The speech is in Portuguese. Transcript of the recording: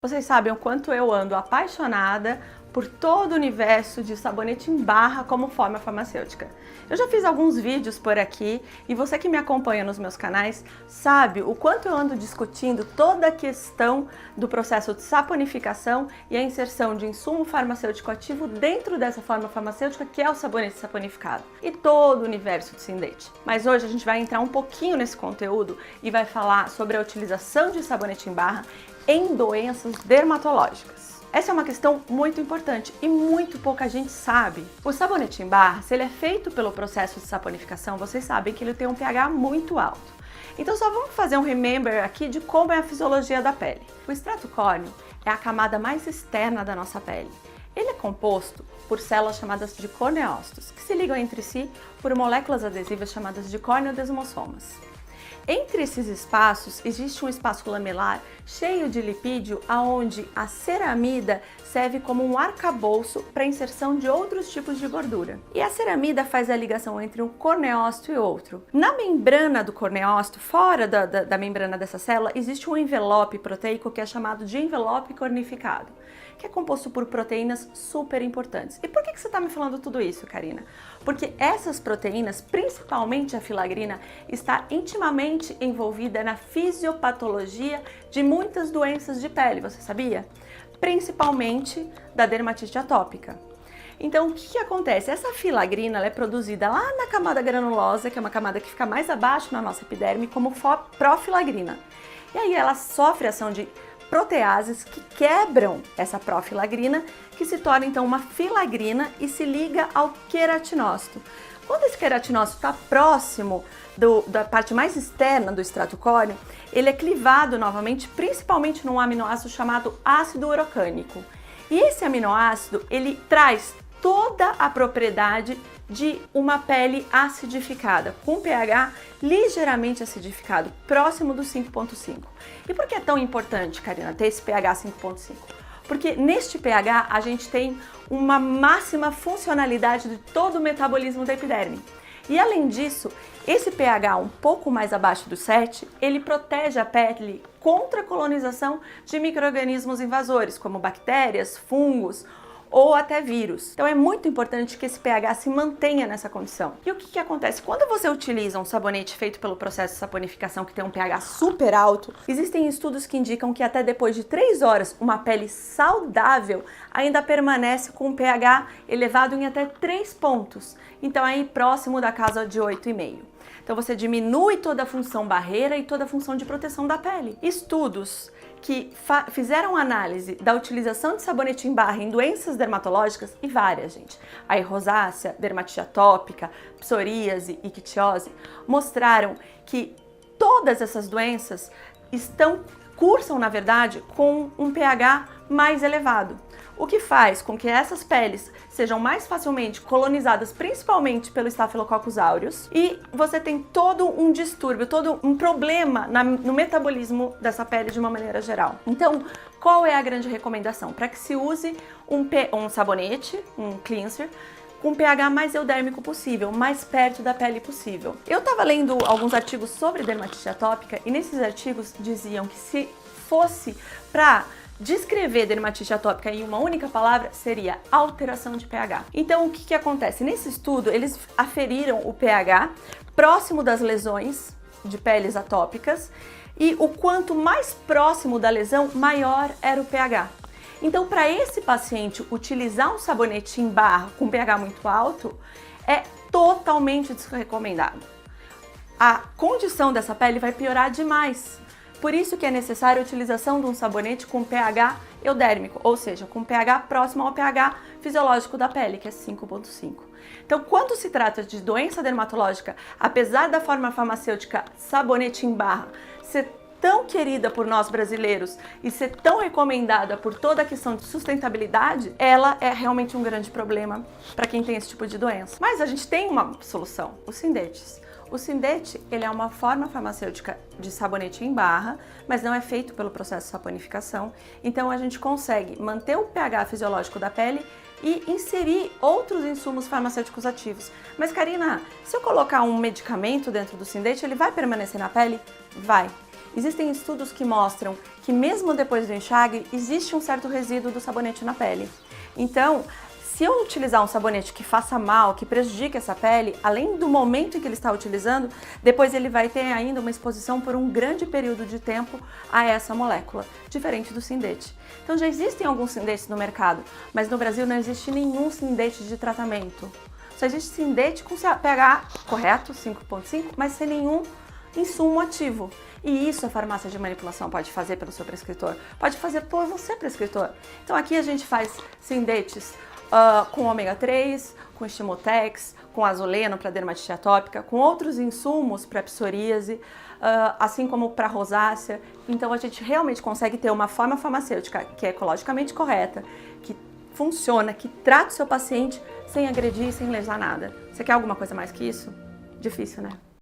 Vocês sabem o quanto eu ando apaixonada por todo o universo de sabonete em barra como forma farmacêutica. Eu já fiz alguns vídeos por aqui e você que me acompanha nos meus canais sabe o quanto eu ando discutindo toda a questão do processo de saponificação e a inserção de insumo farmacêutico ativo dentro dessa forma farmacêutica que é o sabonete saponificado e todo o universo de Sindete. Mas hoje a gente vai entrar um pouquinho nesse conteúdo e vai falar sobre a utilização de sabonete em barra em doenças dermatológicas. Essa é uma questão muito importante e muito pouca gente sabe. O sabonete em barra, se ele é feito pelo processo de saponificação, vocês sabem que ele tem um pH muito alto. Então só vamos fazer um remember aqui de como é a fisiologia da pele. O extrato córneo é a camada mais externa da nossa pele. Ele é composto por células chamadas de corneócitos, que se ligam entre si por moléculas adesivas chamadas de corneodesmossomas. Entre esses espaços existe um espaço lamelar cheio de lipídio onde a ceramida serve como um arcabouço para a inserção de outros tipos de gordura. E a ceramida faz a ligação entre um corneócito e outro. Na membrana do corneócito, fora da membrana dessa célula, existe um envelope proteico que é chamado de envelope cornificado, que é composto por proteínas super importantes. E por que você está me falando tudo isso, Karina? Porque essas proteínas, principalmente a filagrina, está intimamente envolvida na fisiopatologia de muitas doenças de pele, você sabia? Principalmente da dermatite atópica. Então, o que acontece? Essa filagrina ela é produzida lá na camada granulosa, que é uma camada que fica mais abaixo na nossa epiderme, como profilagrina. E aí ela sofre ação de proteases que quebram essa profilagrina, que se torna então uma filagrina e se liga ao queratinócito. Quando esse queratinócito está próximo da parte mais externa do extrato córneo, ele é clivado novamente, principalmente num aminoácido chamado ácido urocânico. E esse aminoácido, ele traz toda a propriedade de uma pele acidificada, com pH ligeiramente acidificado, próximo do 5,5. E por que é tão importante, Karina, ter esse pH 5,5? Porque neste pH a gente tem uma máxima funcionalidade de todo o metabolismo da epiderme. E além disso, esse pH um pouco mais abaixo do 7, ele protege a pele contra a colonização de micro-organismos invasores, como bactérias, fungos, ou até vírus. Então é muito importante que esse pH se mantenha nessa condição. E o que acontece? Quando você utiliza um sabonete feito pelo processo de saponificação que tem um pH super alto, existem estudos que indicam que até depois de 3 horas uma pele saudável ainda permanece com um pH elevado em até 3 pontos. Então aí próximo da casa de 8,5. Então você diminui toda a função barreira e toda a função de proteção da pele. Estudos que fizeram análise da utilização de sabonete em barra em doenças dermatológicas, e várias, gente, a rosácea, dermatite atópica, psoríase e ictiose, mostraram que todas essas doenças cursam, na verdade, com um pH mais elevado, o que faz com que essas peles sejam mais facilmente colonizadas, principalmente pelo Staphylococcus aureus, e você tem todo um distúrbio, todo um problema no metabolismo dessa pele de uma maneira geral. Então, qual é a grande recomendação? Para que se use um sabonete, um cleanser, com o pH mais eudérmico possível, mais perto da pele possível. Eu estava lendo alguns artigos sobre dermatite atópica e nesses artigos diziam que se fosse para descrever dermatite atópica em uma única palavra, seria alteração de pH. Então, o que acontece? Nesse estudo, eles aferiram o pH próximo das lesões de peles atópicas e o quanto mais próximo da lesão, maior era o pH. Então, para esse paciente, utilizar um sabonete em barra com pH muito alto é totalmente desrecomendado. A condição dessa pele vai piorar demais. Por isso que é necessária a utilização de um sabonete com pH eudérmico, ou seja, com pH próximo ao pH fisiológico da pele, que é 5,5. Então, quando se trata de doença dermatológica, apesar da forma farmacêutica sabonete em barra ser tão querida por nós brasileiros e ser tão recomendada por toda a questão de sustentabilidade, ela é realmente um grande problema para quem tem esse tipo de doença. Mas a gente tem uma solução, os Sindetes. O Sindete, ele é uma forma farmacêutica de sabonete em barra, mas não é feito pelo processo de saponificação. Então a gente consegue manter o pH fisiológico da pele e inserir outros insumos farmacêuticos ativos. Mas Karina, se eu colocar um medicamento dentro do Sindete, ele vai permanecer na pele? Vai. Existem estudos que mostram que mesmo depois do enxágue, existe um certo resíduo do sabonete na pele. Então, se eu utilizar um sabonete que faça mal, que prejudique essa pele, além do momento em que ele está utilizando, depois ele vai ter ainda uma exposição por um grande período de tempo a essa molécula, diferente do Sindete. Então já existem alguns Sindetes no mercado, mas no Brasil não existe nenhum Sindete de tratamento. Só existe Sindete com pH correto, 5,5, mas sem nenhum insumo ativo. E isso a farmácia de manipulação pode fazer pelo seu prescritor, pode fazer por você, prescritor. Então aqui a gente faz Sindetes com ômega 3, com Estimotex, com azuleno para dermatite atópica, com outros insumos para psoríase, assim como para rosácea. Então a gente realmente consegue ter uma forma farmacêutica que é ecologicamente correta, que funciona, que trata o seu paciente sem agredir e sem lesar nada. Você quer alguma coisa mais que isso? Difícil, né?